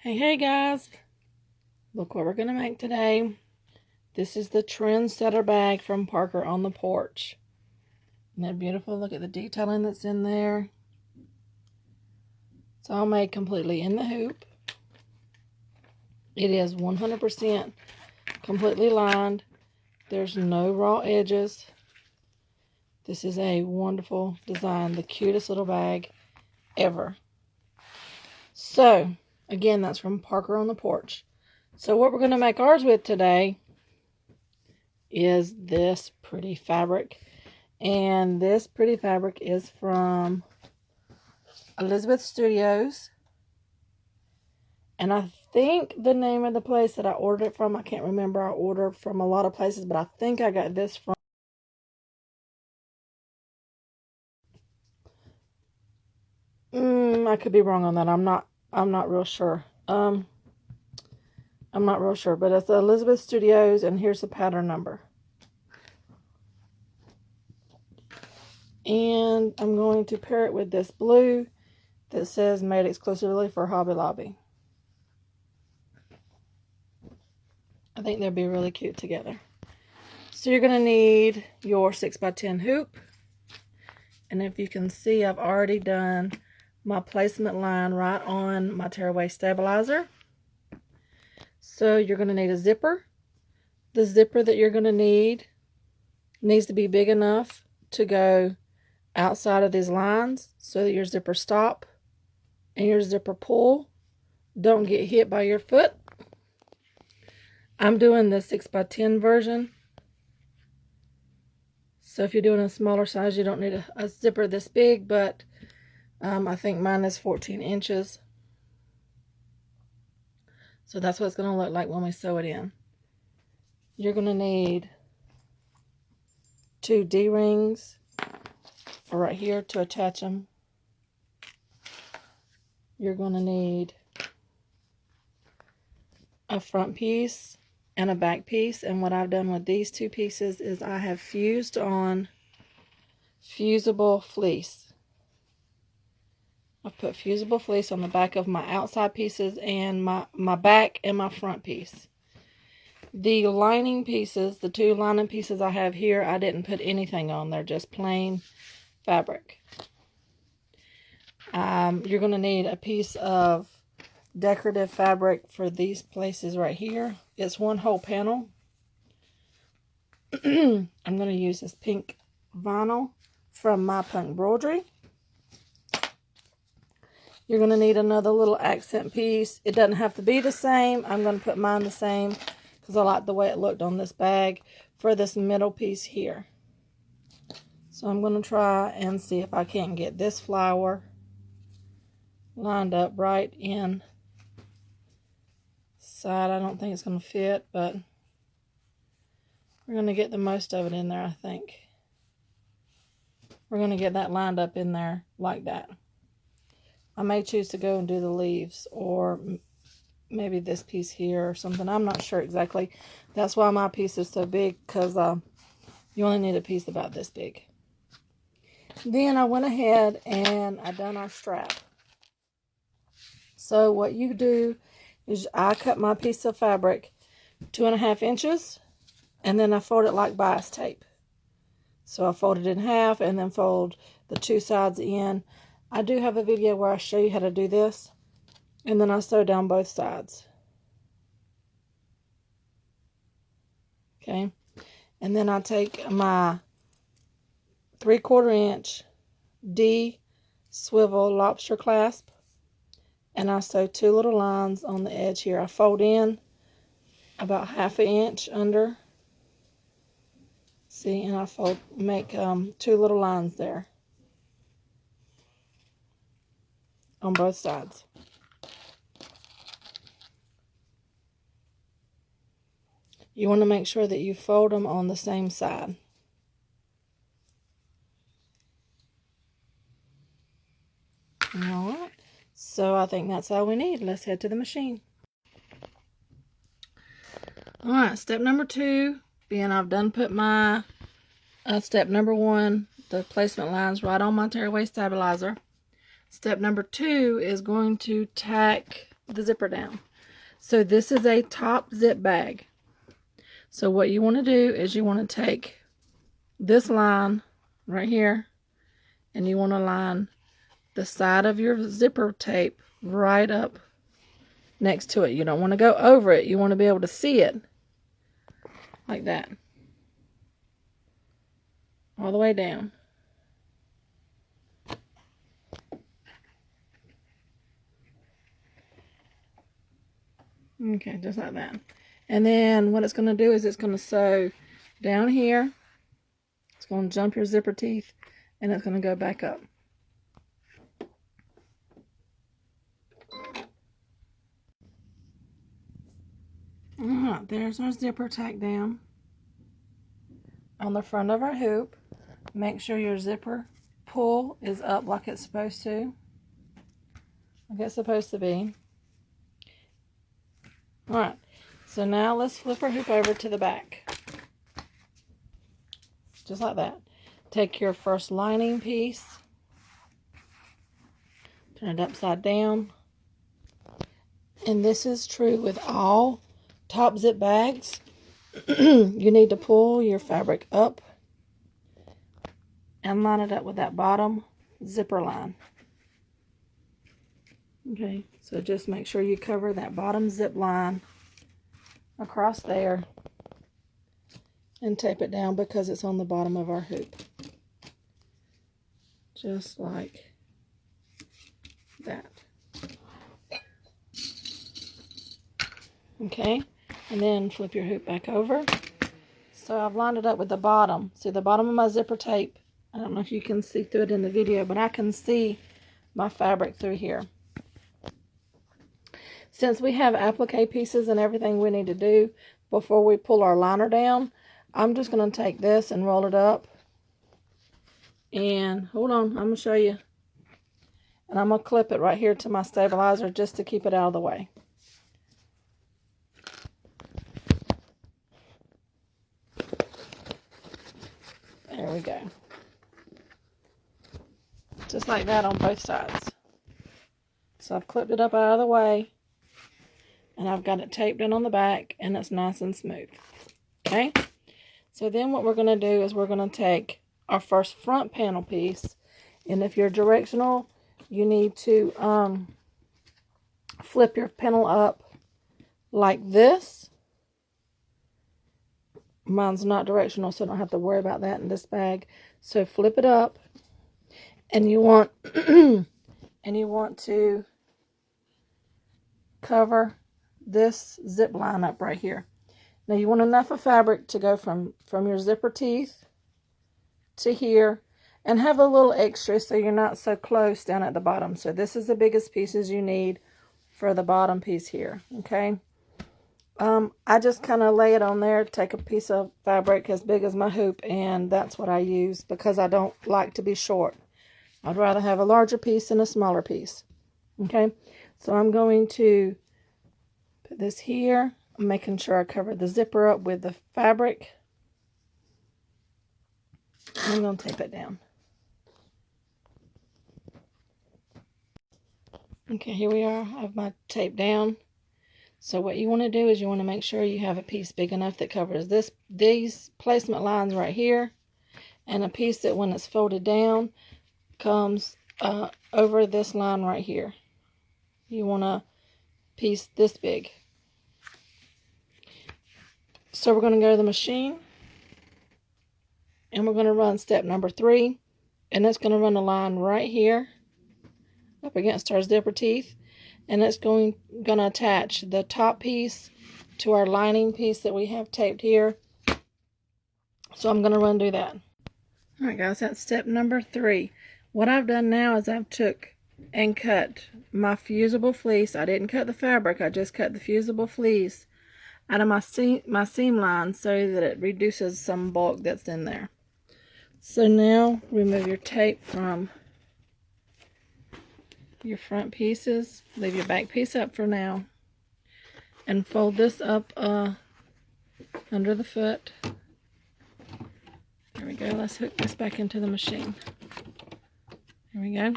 Hey guys, look what we're going to make today. This is the Trendsetter bag from Parker on the Porch. Isn't that beautiful? Look at the detailing that's in there. It's all made completely in the hoop. It is 100% completely lined. There's no raw edges. This is a wonderful design, the cutest little bag ever. So, again, that's from Parker on the Porch. So what we're going to make ours with today is this pretty fabric. And this pretty fabric is from Elizabeth Studios. And I think the name of the place that I ordered it from, I can't remember. I ordered from a lot of places, but I think I got this from I could be wrong on that. I'm not real sure. I'm not real sure, but it's Elizabeth Studios, and here's the pattern number. And I'm going to pair it with this blue that says made exclusively for Hobby Lobby. I think they'll be really cute together. So you're going to need your 6x10 hoop. And if you can see, I've already done my placement line right on my tearaway stabilizer. So you're going to need a zipper. The zipper that you're going to need needs to be big enough to go outside of these lines so that your zipper stop and your zipper pull don't get hit by your foot. I'm doing the 6x10 version. So if you're doing a smaller size, you don't need a zipper this big, but I think mine is 14 inches. So that's what it's going to look like when we sew it in. You're going to need 2 D-rings right here to attach them. You're going to need a front piece and a back piece. And what I've done with these 2 pieces is I have fused on fusible fleece. I've put fusible fleece on the back of my outside pieces and my back and my front piece. The lining pieces, the 2 lining pieces I have here, I didn't put anything on. They're just plain fabric. You're going to need a piece of decorative fabric for these places right here. It's 1 whole panel. I'm going to use this pink vinyl from My Punk Embroidery. You're going to need another little accent piece. It doesn't have to be the same. I'm going to put mine the same because I like the way it looked on this bag for this middle piece here. So I'm going to try and see if I can't get this flower lined up right in side. I don't think it's going to fit, but we're going to get the most of it in there, I think. We're going to get that lined up in there like that. I may choose to go and do the leaves or maybe this piece here or something. I'm not sure exactly. That's why my piece is so big, because you only need a piece about this big. Then I went ahead and I done our strap. So what you do is I cut my piece of fabric 2.5 inches, and then I fold it like bias tape. So I fold it in half and then fold the 2 sides in. I do have a video where I show you how to do this, and then I sew down both sides. Okay, and then I take my 3/4 inch D swivel lobster clasp, and I sew 2 little lines on the edge here. I fold in about 1/2 inch under. See, and I make 2 little lines there on both sides. You want to make sure that you fold them on the same side. Alright, so I think that's all we need. Let's head to the machine. Alright, step number 2, being I've done put my step number 1, the placement lines right on my tearaway stabilizer. Step number 2 is going to tack the zipper down. So this is a top zip bag. So what you want to do is you want to take this line right here, and you want to line the side of your zipper tape right up next to it. You don't want to go over it. You want to be able to see it like that, all the way down. Okay, just like that. And then what it's going to do is it's going to sew down here. It's going to jump your zipper teeth, and it's going to go back up. Alright, there's our zipper tack down on the front of our hoop. Make sure your zipper pull is up like it's supposed to. Like it's supposed to be. Alright, so now let's flip our hoop over to the back. Just like that. Take your first lining piece, turn it upside down. And this is true with all top zip bags. You need to pull your fabric up and line it up with that bottom zipper line. Okay, so just make sure you cover that bottom zip line across there and tape it down because it's on the bottom of our hoop. Just like that. Okay, and then flip your hoop back over. So I've lined it up with the bottom. See the bottom of my zipper tape? I don't know if you can see through it in the video, but I can see my fabric through here. Since we have applique pieces and everything we need to do before we pull our liner down, I'm just going to take this and roll it up. And hold on, I'm going to show you. And I'm going to clip it right here to my stabilizer just to keep it out of the way. There we go. Just like that on both sides. So I've clipped it up out of the way. And I've got it taped in on the back, and it's nice and smooth. Okay? So then what we're going to do is we're going to take our first front panel piece. And if you're directional, you need to flip your panel up like this. Mine's not directional, so I don't have to worry about that in this bag. So flip it up, and you want to cover this zip line up right here. Now you want enough of fabric to go from your zipper teeth to here, and have a little extra so you're not so close down at the bottom. So this is the biggest pieces you need for the bottom piece here. Okay. I just kind of lay it on there, take a piece of fabric as big as my hoop, and that's what I use because I don't like to be short. I'd rather have a larger piece than a smaller piece. Okay, so I'm going to put this here. I'm making sure I cover the zipper up with the fabric. I'm going to tape it down. Okay, here we are. I have my tape down. So what you want to do is you want to make sure you have a piece big enough that covers these placement lines right here, and a piece that when it's folded down comes over this line right here. You want a piece this big. So we're going to go to the machine, and we're going to run step number 3, and it's going to run a line right here up against our zipper teeth. And it's going to attach the top piece to our lining piece that we have taped here. So I'm going to run do that. Alright guys, that's step number 3. What I've done now is I've took and cut my fusible fleece. I didn't cut the fabric, I just cut the fusible fleece out of my seam line so that it reduces some bulk that's in there. So now remove your tape from your front pieces, leave your back piece up for now, and fold this up under the foot. There we go. Let's hook this back into the machine. Here we go.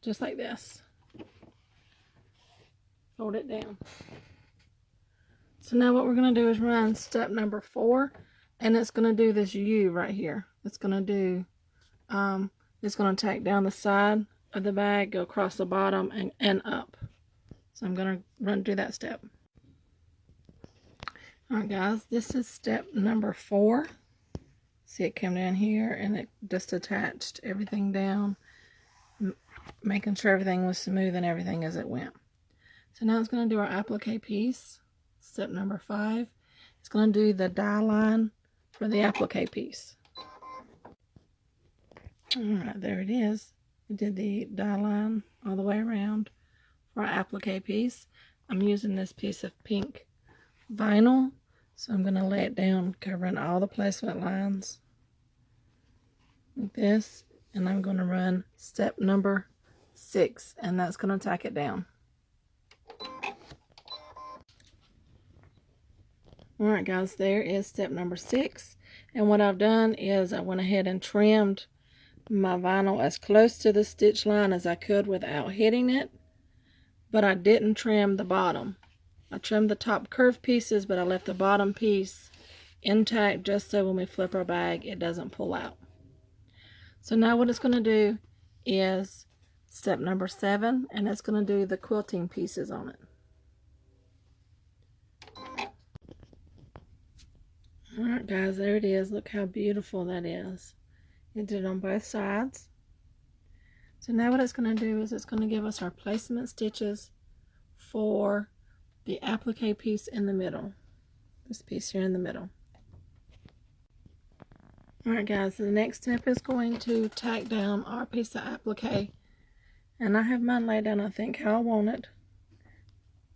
Just like this. hold it down. So now what we're going to do is run step number 4, and it's going to do this U right here. It's going to do, it's going to tack down the side of the bag, go across the bottom and up. So I'm going to do that step. Alright guys, this is step number 4. See, it came down here and it just attached everything down, making sure everything was smooth and everything as it went. So now it's going to do our applique piece. Step number 5. It's going to do the die line for the applique piece. Alright, there it is. It did the die line all the way around for our applique piece. I'm using this piece of pink vinyl, so I'm going to lay it down, covering all the placement lines like this, and I'm going to run step number 6, and that's going to tack it down. Alright guys, there is step number 6, and what I've done is I went ahead and trimmed my vinyl as close to the stitch line as I could without hitting it, but I didn't trim the bottom. I trimmed the top curved pieces, but I left the bottom piece intact just so when we flip our bag it doesn't pull out. So now what it's going to do is step number 7, and it's going to do the quilting pieces on it. Alright guys, there it is. Look how beautiful that is. It did it on both sides. So now what it's going to do is it's going to give us our placement stitches for the applique piece in the middle. This piece here in the middle. Alright guys, so the next step is going to tack down our piece of applique. And I have mine laid down, I think, how I want it.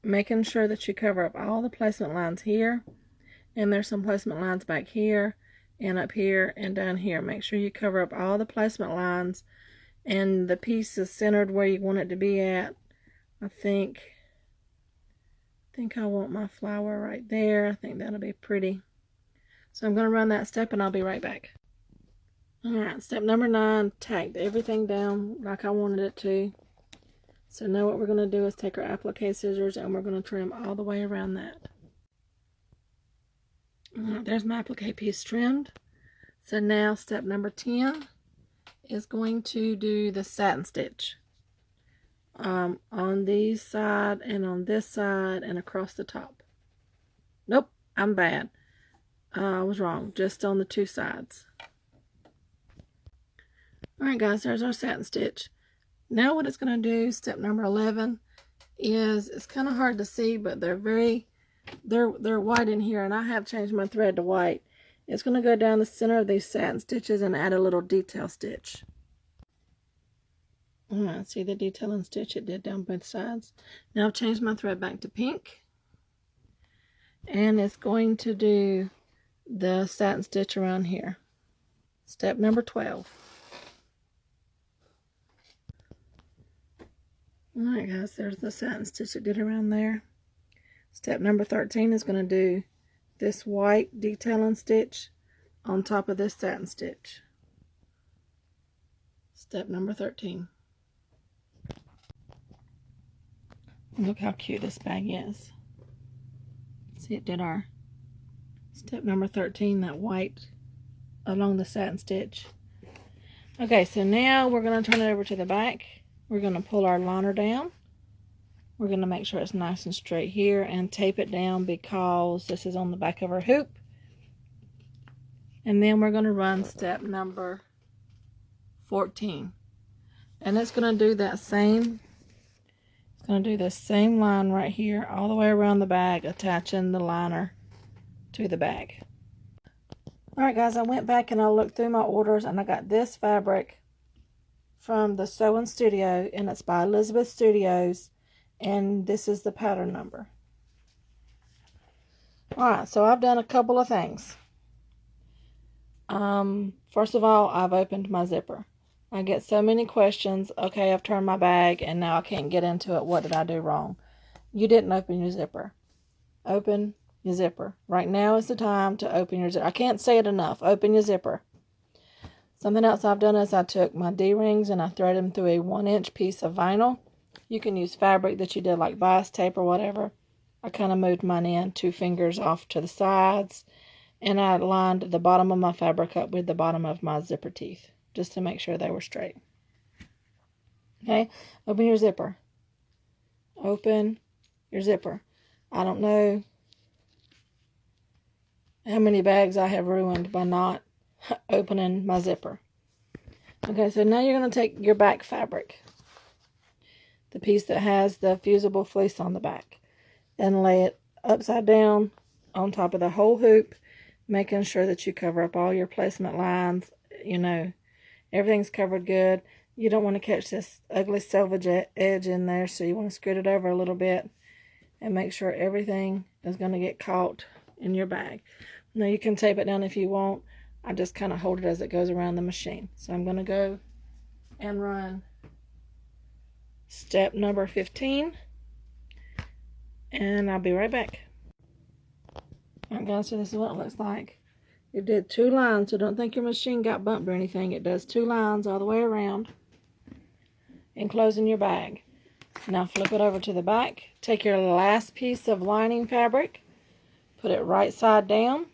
Making sure that you cover up all the placement lines here. And there's some placement lines back here and up here and down here. Make sure you cover up all the placement lines, and the piece is centered where you want it to be at. I think I want my flower right there. I think that'll be pretty. So I'm going to run that step and I'll be right back. Alright, step number 9, tacked everything down like I wanted it to. So now what we're going to do is take our applique scissors and we're going to trim all the way around that. There's my applique piece trimmed. So now step number 10 is going to do the satin stitch on this side and on this side and across the top. Nope, I'm bad. I was wrong. Just on the 2 sides. Alright guys, there's our satin stitch. Now what it's going to do, step number 11, is it's kind of hard to see, but they're white in here, and I have changed my thread to white. It's going to go down the center of these satin stitches and add a little detail stitch. Alright, see the detailing stitch it did down both sides. Now I've changed my thread back to pink, and it's going to do the satin stitch around here. Step number 12. Alright guys, there's the satin stitch it did around there. Step number 13 is going to do this white detailing stitch on top of this satin stitch. Step number 13. Look how cute this bag is. See, it did our step number 13, that white along the satin stitch. Okay, so now we're going to turn it over to the back. We're going to pull our liner down. We're going to make sure it's nice and straight here and tape it down because this is on the back of our hoop. And then we're going to run step number 14. And it's going to do that same, it's going to do the same line right here all the way around the bag, attaching the liner to the bag. Alright guys, I went back and I looked through my orders, and I got this fabric from the Sewing Studio, and it's by Elizabeth Studios, and this is the pattern number. Alright, so I've done a couple of things. First of all, I've opened my zipper. I get so many questions. Okay, I've turned my bag and now I can't get into it. What did I do wrong? You didn't open your zipper. Open your zipper. Right now is the time to open your zipper. I can't say it enough. Open your zipper. Something else I've done is I took my D-rings and I threaded them through a 1-inch piece of vinyl. You can use fabric that you did like bias tape or whatever. I kind of moved mine in 2 fingers off to the sides, and I lined the bottom of my fabric up with the bottom of my zipper teeth just to make sure they were straight. Okay, open your zipper. Open your zipper. I don't know how many bags I have ruined by not opening my zipper. Okay, so now you're going to take your back fabric, the piece that has the fusible fleece on the back, and lay it upside down on top of the whole hoop, making sure that you cover up all your placement lines. You know, everything's covered good. You don't want to catch this ugly selvage edge in there, so you want to scoot it over a little bit and make sure everything is going to get caught in your bag. Now you can tape it down if you want. I just kind of hold it as it goes around the machine. So I'm going to go and run step number 15, and I'll be right back. Alright guys, so this is what it looks like. It did 2 lines, so don't think your machine got bumped or anything. It does 2 lines all the way around, enclosing your bag. Now flip it over to the back. Take your last piece of lining fabric, put it right side down,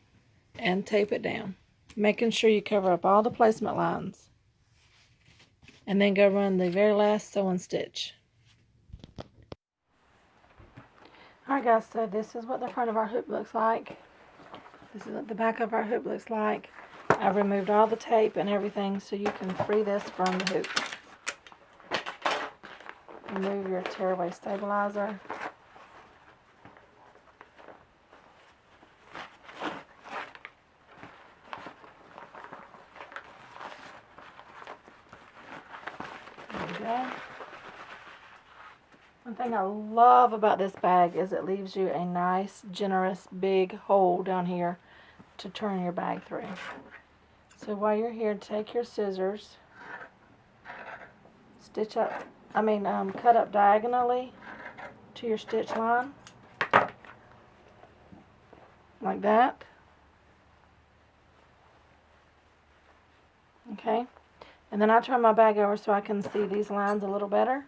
and tape it down, making sure you cover up all the placement lines. And then go run the very last sewing stitch. Alright guys, so this is what the front of our hoop looks like. This is what the back of our hoop looks like. I've removed all the tape and everything so you can free this from the hoop. Remove your tearaway stabilizer. There we go. One thing I love about this bag is it leaves you a nice, generous, big hole down here to turn your bag through. So while you're here, take your scissors, cut up diagonally to your stitch line, like that. Okay, and then I turn my bag over so I can see these lines a little better.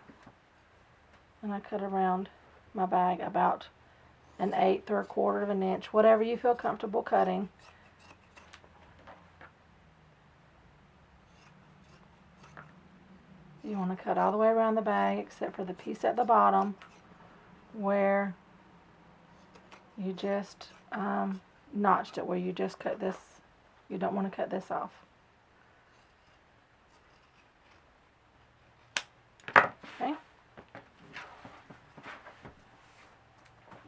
And I cut around my bag about 1/8 or 1/4 of an inch, whatever you feel comfortable cutting. You want to cut all the way around the bag except for the piece at the bottom where you just notched it, where you just cut this. You don't want to cut this off. Okay.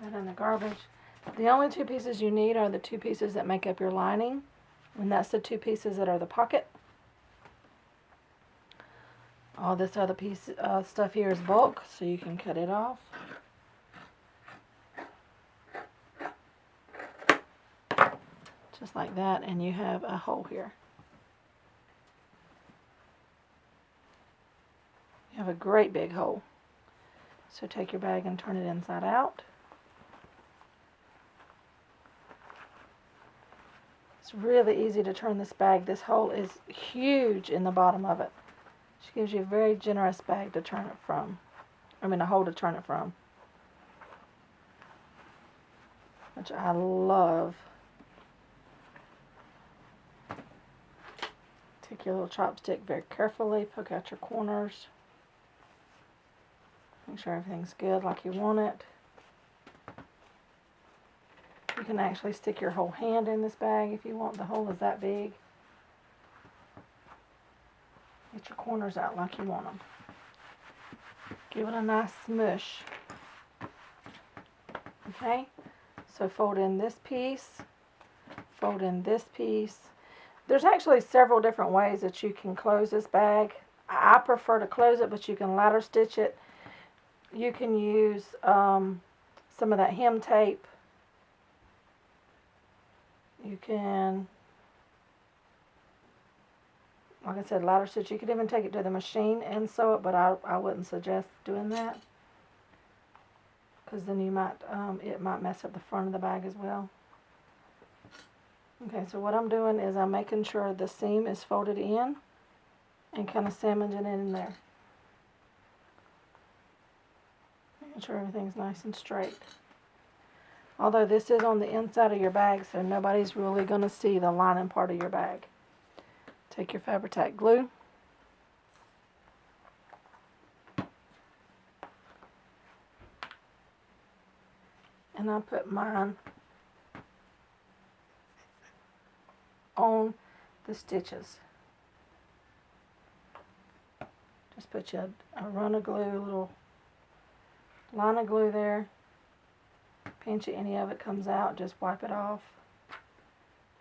That in the garbage. The only 2 pieces you need are the 2 pieces that make up your lining, and that's the 2 pieces that are the pocket. All this other piece stuff here is bulk, so you can cut it off. Just like that, and you have a hole here. You have a great big hole. So take your bag and turn it inside out. It's really easy to turn this bag. This hole is huge in the bottom of it. She gives you a very generous bag to turn it from. A hole to turn it from. Which I love. Take your little chopstick very carefully, poke out your corners. Make sure everything's good like you want it. You can actually stick your whole hand in this bag if you want. The hole is that big. Get your corners out like you want them. Give it a nice smush. Okay, so fold in this piece, fold in this piece. There's actually several different ways that you can close this bag. I prefer to close it, but you can ladder stitch it. You can use some of that hem tape. You can, like I said, ladder stitch. You could even take it to the machine and sew it, but I wouldn't suggest doing that, because then you might it might mess up the front of the bag as well. Okay, so what I'm doing is I'm making sure the seam is folded in and kind of sandwiching it in there. Make sure everything's nice and straight. Although this is on the inside of your bag, so nobody's really going to see the lining part of your bag. Take your Fabri-Tac glue. And I put mine on the stitches. Just put you a run of glue, a little line of glue there. Pinch it, any of it comes out, just wipe it off.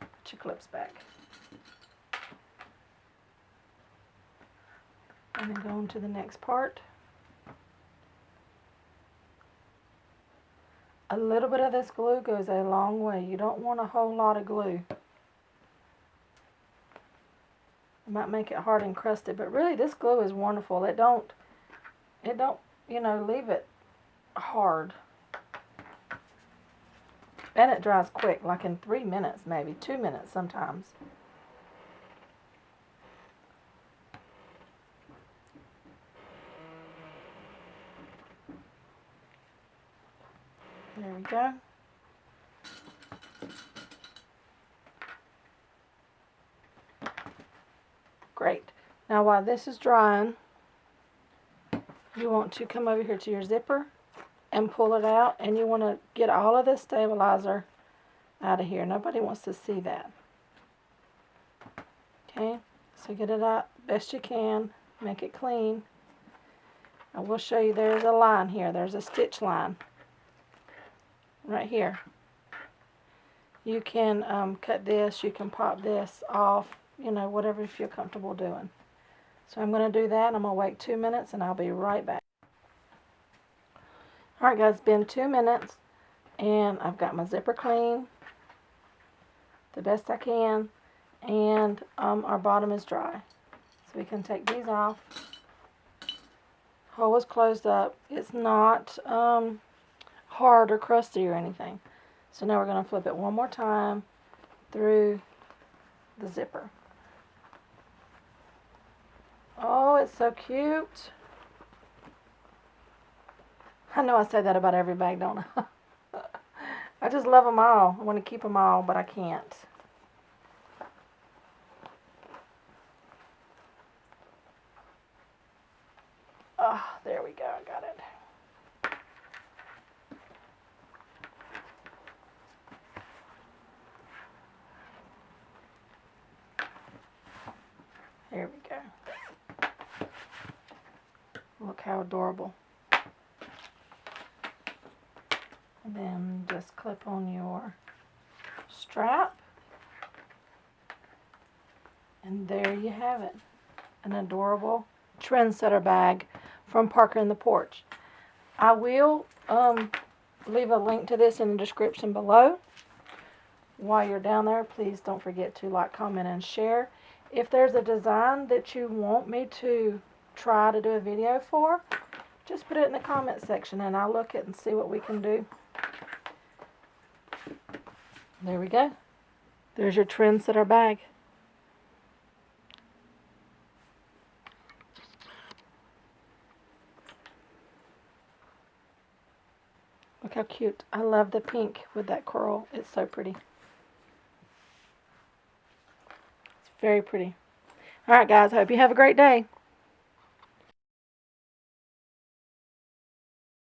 Put your clips back. And then go on to the next part. A little bit of this glue goes a long way. You don't want a whole lot of glue. It might make it hard and crusted, but really this glue is wonderful. It don't, you know, leave it hard. And it dries quick, like in 3 minutes, maybe 2 minutes sometimes. There we go. Great. Now while this is drying, you want to come over here to your zipper and pull it out, and you want to get all of this stabilizer out of here. Nobody wants to see that. Okay, so get it out best you can, make it clean. I will show you there's a line here. There's a stitch line right here. You can cut this, you can pop this off, you know, whatever you feel comfortable doing. So I'm going to do that. I'm going to wait 2 minutes and I'll be right back. Alright guys, it's been 2 minutes and I've got my zipper clean the best I can, and our bottom is dry. So we can take these off. Hole is closed up. It's not hard or crusty or anything. So now we're going to flip it one more time through the zipper. Oh, it's so cute. I know I say that about every bag, don't I? I just love them all. I want to keep them all, but I can't. Oh, there we go. I got it. There we go. Look how adorable. And then just clip on your strap. And there you have it. An adorable Trendsetter bag from Parker and the Porch. I will leave a link to this in the description below. While you're down there, please don't forget to like, comment, and share. If there's a design that you want me to try to do a video for, just put it in the comment section and I'll look at it and see what we can do. There we go. There's your Trendsetter bag. Look how cute. I love the pink with that coral. It's so pretty. It's very pretty. Alright guys, I hope you have a great day.